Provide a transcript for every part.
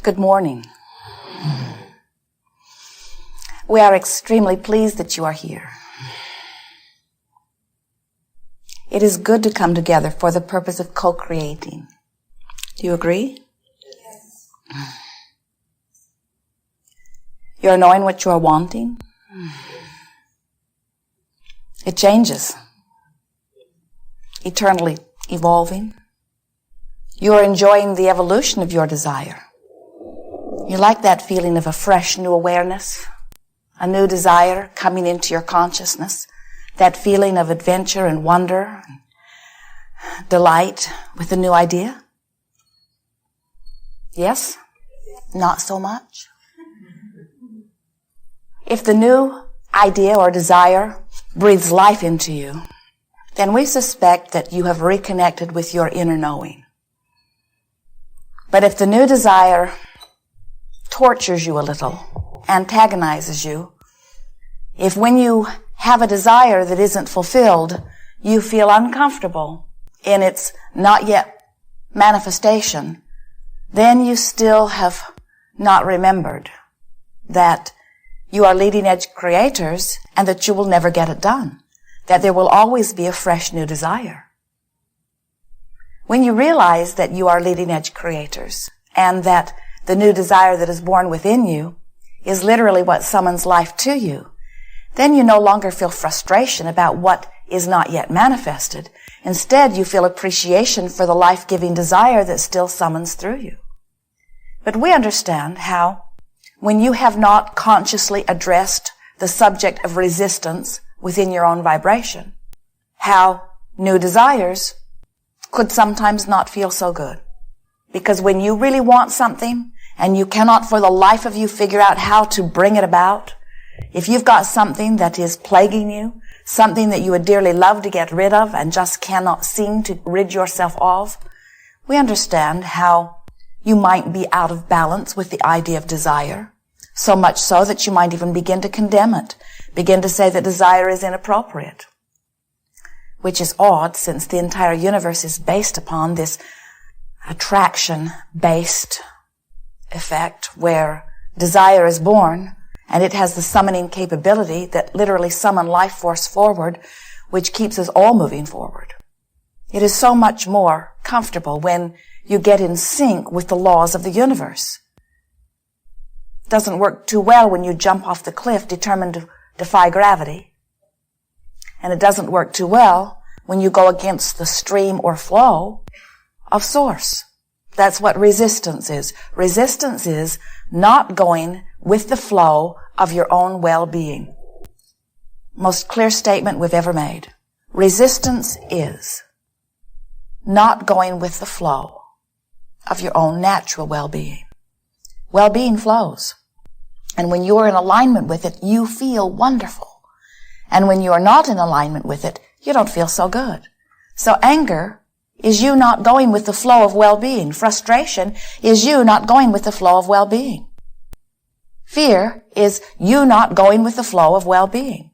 Good morning. We are extremely pleased that you are here. It is good to come together for the purpose of co-creating. Do you agree? Yes. You are knowing what you are wanting. It changes. Eternally evolving. You are enjoying the evolution of your desire. You like that feeling of a fresh new awareness, a new desire coming into your consciousness, that feeling of adventure and wonder, and delight with a new idea? Yes? Not so much? If the new idea or desire breathes life into you, then we suspect that you have reconnected with your inner knowing. But if the new desire tortures you a little, antagonizes you, if when you have a desire that isn't fulfilled, you feel uncomfortable in its not yet manifestation, then you still have not remembered that you are leading edge creators and that you will never get it done, that there will always be a fresh new desire. When you realize that you are leading edge creators and that the new desire that is born within you is literally what summons life to you, then you no longer feel frustration about what is not yet manifested. Instead, you feel appreciation for the life-giving desire that still summons through you. But we understand how, when you have not consciously addressed the subject of resistance within your own vibration, how new desires could sometimes not feel so good. Because when you really want something, and you cannot for the life of you figure out how to bring it about, if you've got something that is plaguing you, something that you would dearly love to get rid of and just cannot seem to rid yourself of, we understand how you might be out of balance with the idea of desire, so much so that you might even begin to condemn it, begin to say that desire is inappropriate, which is odd since the entire universe is based upon this attraction-based effect where desire is born and it has the summoning capability that literally summon life force forward, which keeps us all moving forward. It is so much more comfortable when you get in sync with the laws of the universe. It doesn't work too well when you jump off the cliff determined to defy gravity. And it doesn't work too well when you go against the stream or flow of source. That's what resistance is. Resistance is not going with the flow of your own well-being. Most clear statement we've ever made. Resistance is not going with the flow of your own natural well-being. Well-being flows. And when you are in alignment with it, you feel wonderful. And when you are not in alignment with it, you don't feel so good. So anger is you not going with the flow of well-being. Frustration is you not going with the flow of well-being. Fear is you not going with the flow of well-being.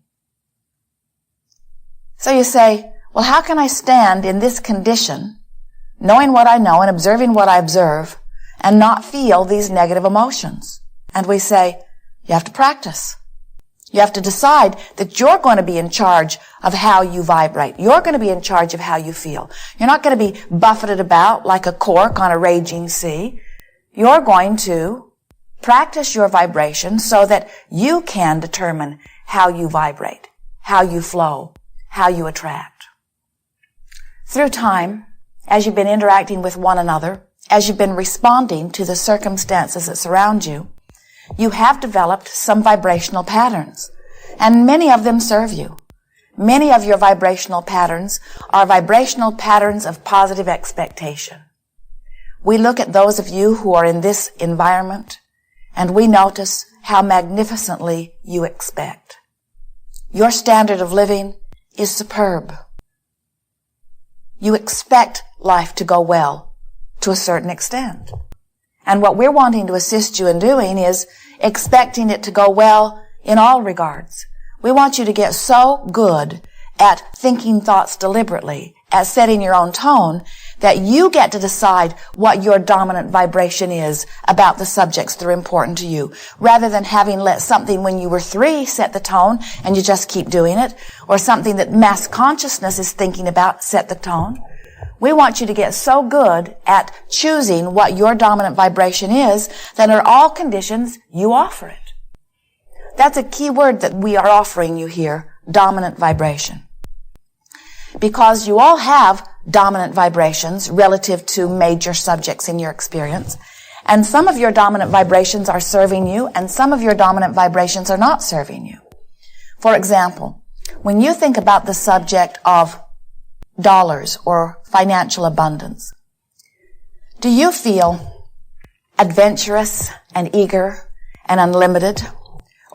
So you say, well, how can I stand in this condition, knowing what I know and observing what I observe, and not feel these negative emotions? And we say, you have to practice. You have to decide that you're going to be in charge of how you vibrate. You're going to be in charge of how you feel. You're not going to be buffeted about like a cork on a raging sea. You're going to practice your vibration so that you can determine how you vibrate, how you flow, how you attract. Through time, as you've been interacting with one another, as you've been responding to the circumstances that surround you, you have developed some vibrational patterns, and many of them serve you. Many of your vibrational patterns are vibrational patterns of positive expectation. We look at those of you who are in this environment, and we notice how magnificently you expect. Your standard of living is superb. You expect life to go well to a certain extent. And what we're wanting to assist you in doing is expecting it to go well in all regards. We want you to get so good at thinking thoughts deliberately, at setting your own tone, that you get to decide what your dominant vibration is about the subjects that are important to you, rather than having let something when you were 3 set the tone and you just keep doing it, or something that mass consciousness is thinking about set the tone. We want you to get so good at choosing what your dominant vibration is that under all conditions you offer it. That's a key word that we are offering you here, dominant vibration. Because you all have dominant vibrations relative to major subjects in your experience. And some of your dominant vibrations are serving you, and some of your dominant vibrations are not serving you. For example, when you think about the subject of dollars or financial abundance, do you feel adventurous and eager and unlimited?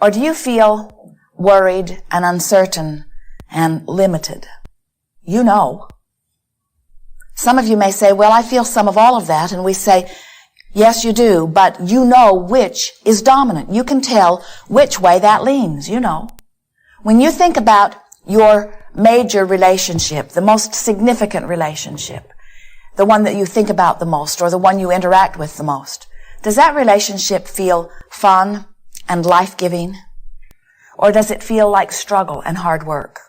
Or do you feel worried and uncertain and limited? You know. Some of you may say, well, I feel some of all of that. And we say, yes, you do, but you know which is dominant. You can tell which way that leans, you know. When you think about your major relationship, the most significant relationship, the one that you think about the most, or the one you interact with the most, does that relationship feel fun and life-giving? Or does it feel like struggle and hard work?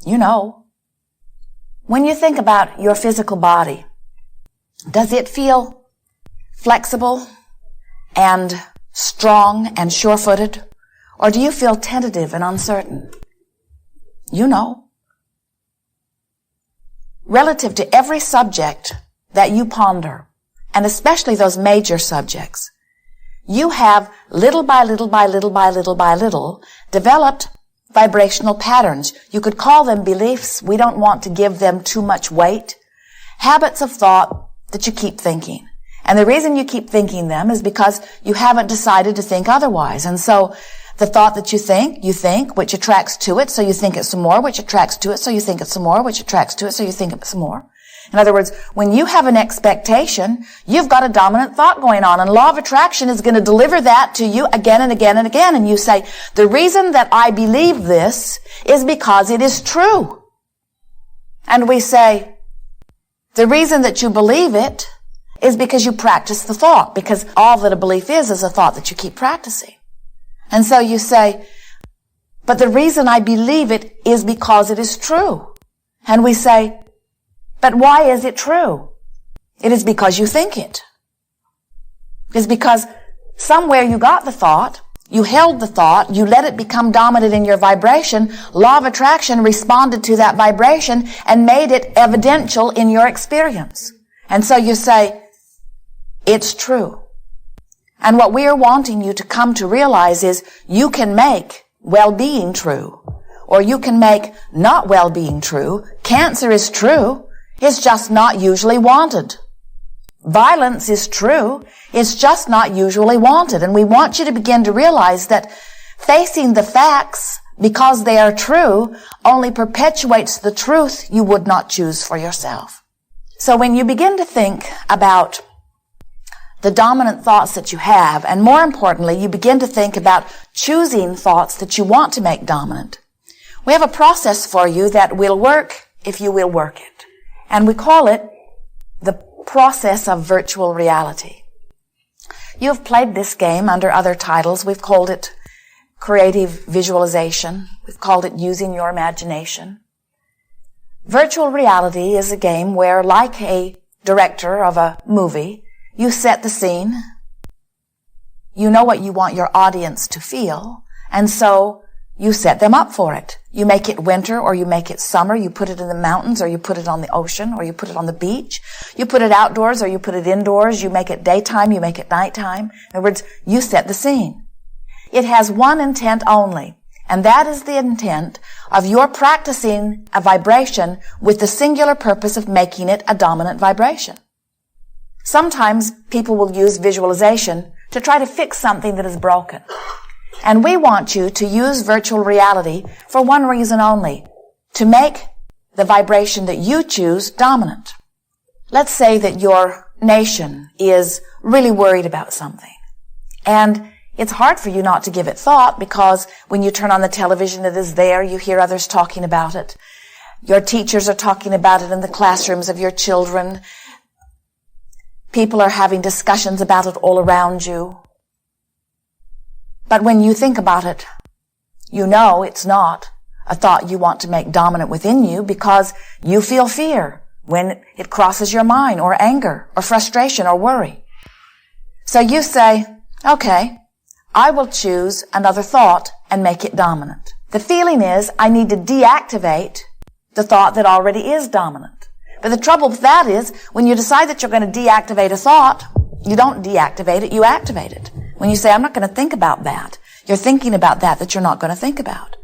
You know. When you think about your physical body, does it feel flexible and strong and sure-footed? Or do you feel tentative and uncertain? You know. Relative to every subject that you ponder, and especially those major subjects, you have little by little by little by little by little developed vibrational patterns. You could call them beliefs. We don't want to give them too much weight. Habits of thought that you keep thinking. And the reason you keep thinking them is because you haven't decided to think otherwise. And so the thought that you think, which attracts to it, so you think it some more, which attracts to it, so you think it some more, which attracts to it, so you think it some more. In other words, when you have an expectation, you've got a dominant thought going on, and law of attraction is going to deliver that to you again and again and again. And you say, the reason that I believe this is because it is true. And we say, the reason that you believe it is because you practice the thought, because all that a belief is a thought that you keep practicing. And so you say, but the reason I believe it is because it is true. And we say, but why is it true? It is because you think it. It's because somewhere you got the thought, you held the thought, you let it become dominant in your vibration, law of attraction responded to that vibration and made it evidential in your experience. And so you say, it's true. And what we are wanting you to come to realize is you can make well-being true, or you can make not well-being true. Cancer is true. It's just not usually wanted. Violence is true. It's just not usually wanted. And we want you to begin to realize that facing the facts because they are true only perpetuates the truth you would not choose for yourself. So when you begin to think about the dominant thoughts that you have, and more importantly, you begin to think about choosing thoughts that you want to make dominant, we have a process for you that will work if you will work it. And we call it the process of virtual reality. You've played this game under other titles. We've called it creative visualization. We've called it using your imagination. Virtual reality is a game where, like a director of a movie, you set the scene. You know what you want your audience to feel, and so you set them up for it. You make it winter or you make it summer. You put it in the mountains or you put it on the ocean or you put it on the beach. You put it outdoors or you put it indoors. You make it daytime, you make it nighttime. In other words, you set the scene. It has one intent only, and that is the intent of your practicing a vibration with the singular purpose of making it a dominant vibration. Sometimes people will use visualization to try to fix something that is broken. And we want you to use virtual reality for one reason only, to make the vibration that you choose dominant. Let's say that your nation is really worried about something. And it's hard for you not to give it thought because when you turn on the television, it is there. You hear others talking about it. Your teachers are talking about it in the classrooms of your children. People are having discussions about it all around you. But when you think about it, you know it's not a thought you want to make dominant within you because you feel fear when it crosses your mind, or anger, or frustration, or worry. So you say, okay, I will choose another thought and make it dominant. The feeling is I need to deactivate the thought that already is dominant. But the trouble with that is when you decide that you're going to deactivate a thought, you don't deactivate it, you activate it. When you say, I'm not going to think about that, you're thinking about that you're not going to think about.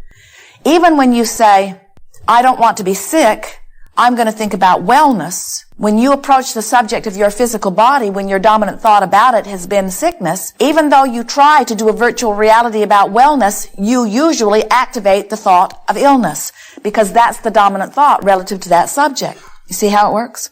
Even when you say, I don't want to be sick, I'm going to think about wellness. When you approach the subject of your physical body, when your dominant thought about it has been sickness, even though you try to do a virtual reality about wellness, you usually activate the thought of illness because that's the dominant thought relative to that subject. You see how it works?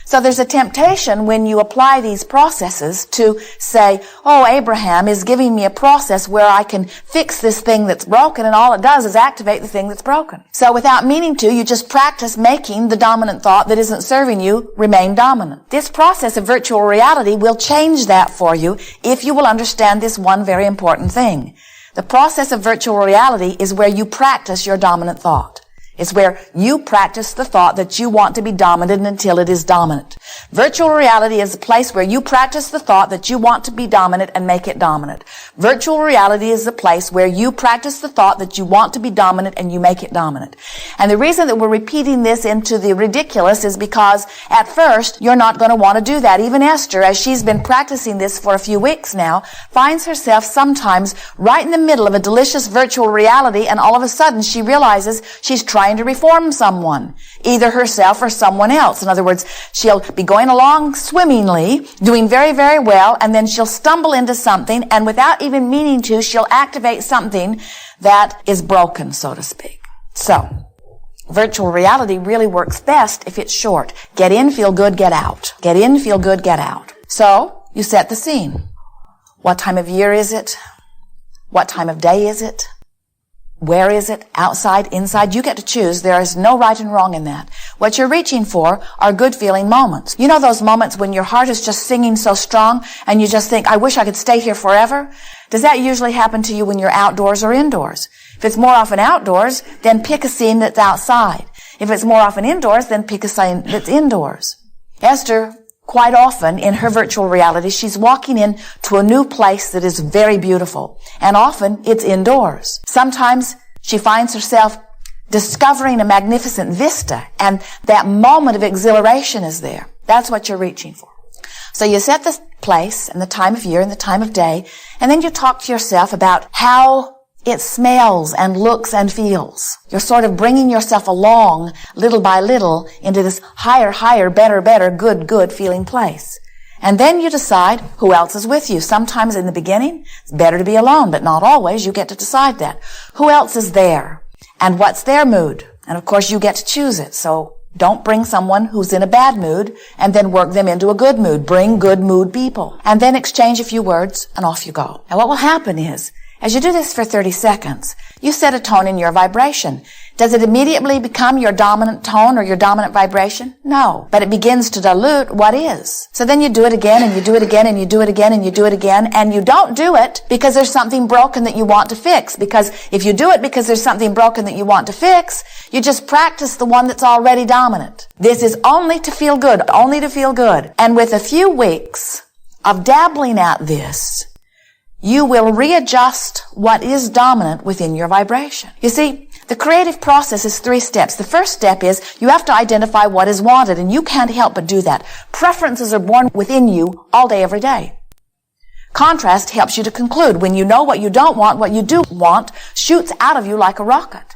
So there's a temptation when you apply these processes to say, oh, Abraham is giving me a process where I can fix this thing that's broken, and all it does is activate the thing that's broken. So without meaning to, you just practice making the dominant thought that isn't serving you remain dominant. This process of virtual reality will change that for you if you will understand this one very important thing. The process of virtual reality is where you practice your dominant thought. It's where you practice the thought that you want to be dominant until it is dominant. Virtual reality is a place where you practice the thought that you want to be dominant and make it dominant. Virtual reality is the place where you practice the thought that you want to be dominant and you make it dominant. And the reason that we're repeating this into the ridiculous is because at first you're not going to want to do that. Even Esther, as she's been practicing this for a few weeks now, finds herself sometimes right in the middle of a delicious virtual reality, and all of a sudden she realizes she's trying to reform someone, either herself or someone else. In other words, she'll be going along swimmingly, doing very, very well, and then she'll stumble into something, and without even meaning to, she'll activate something that is broken, so to speak. So, virtual reality really works best if it's short. Get in, feel good, get out. Get in, feel good, get out. So, you set the scene. What time of year is it? What time of day is it? Where is it? Outside, inside? You get to choose. There is no right and wrong in that. What you're reaching for are good feeling moments. You know those moments when your heart is just singing so strong and you just think, I wish I could stay here forever? Does that usually happen to you when you're outdoors or indoors? If it's more often outdoors, then pick a scene that's outside. If it's more often indoors, then pick a scene that's indoors. Esther, quite often in her virtual reality, she's walking into a new place that is very beautiful. And often it's indoors. Sometimes she finds herself discovering a magnificent vista, and that moment of exhilaration is there. That's what you're reaching for. So you set the place and the time of year and the time of day, and then you talk to yourself about how it smells and looks and feels. You're sort of bringing yourself along little by little into this higher, better, good feeling place. And then you decide who else is with you. Sometimes in the beginning, it's better to be alone, but not always. You get to decide that. Who else is there? And what's their mood? And of course, you get to choose it. So don't bring someone who's in a bad mood and then work them into a good mood. Bring good mood people. And then exchange a few words and off you go. And what will happen is, as you do this for 30 seconds, you set a tone in your vibration. Does it immediately become your dominant tone or your dominant vibration? No. But it begins to dilute what is. So then you do it again, and you do it again, and you do it again, and you do it again, and you don't do it because there's something broken that you want to fix. Because if you do it because there's something broken that you want to fix, you just practice the one that's already dominant. This is only to feel good, only to feel good. And with a few weeks of dabbling at this, you will readjust what is dominant within your vibration. You see, the creative process is 3 steps. The first step is you have to identify what is wanted, and you can't help but do that. Preferences are born within you all day, every day. Contrast helps you to conclude. When you know what you don't want, what you do want shoots out of you like a rocket.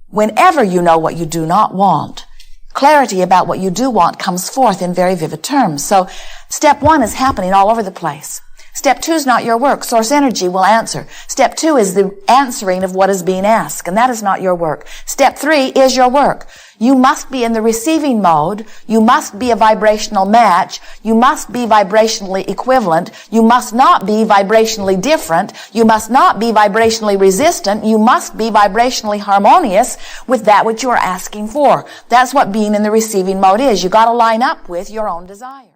Whenever you know what you do not want, clarity about what you do want comes forth in very vivid terms. So step 1 is happening all over the place. Step 2 is not your work. Source energy will answer. Step 2 is the answering of what is being asked, and that is not your work. Step 3 is your work. You must be in the receiving mode. You must be a vibrational match. You must be vibrationally equivalent. You must not be vibrationally different. You must not be vibrationally resistant. You must be vibrationally harmonious with that which you are asking for. That's what being in the receiving mode is. You got to line up with your own desire.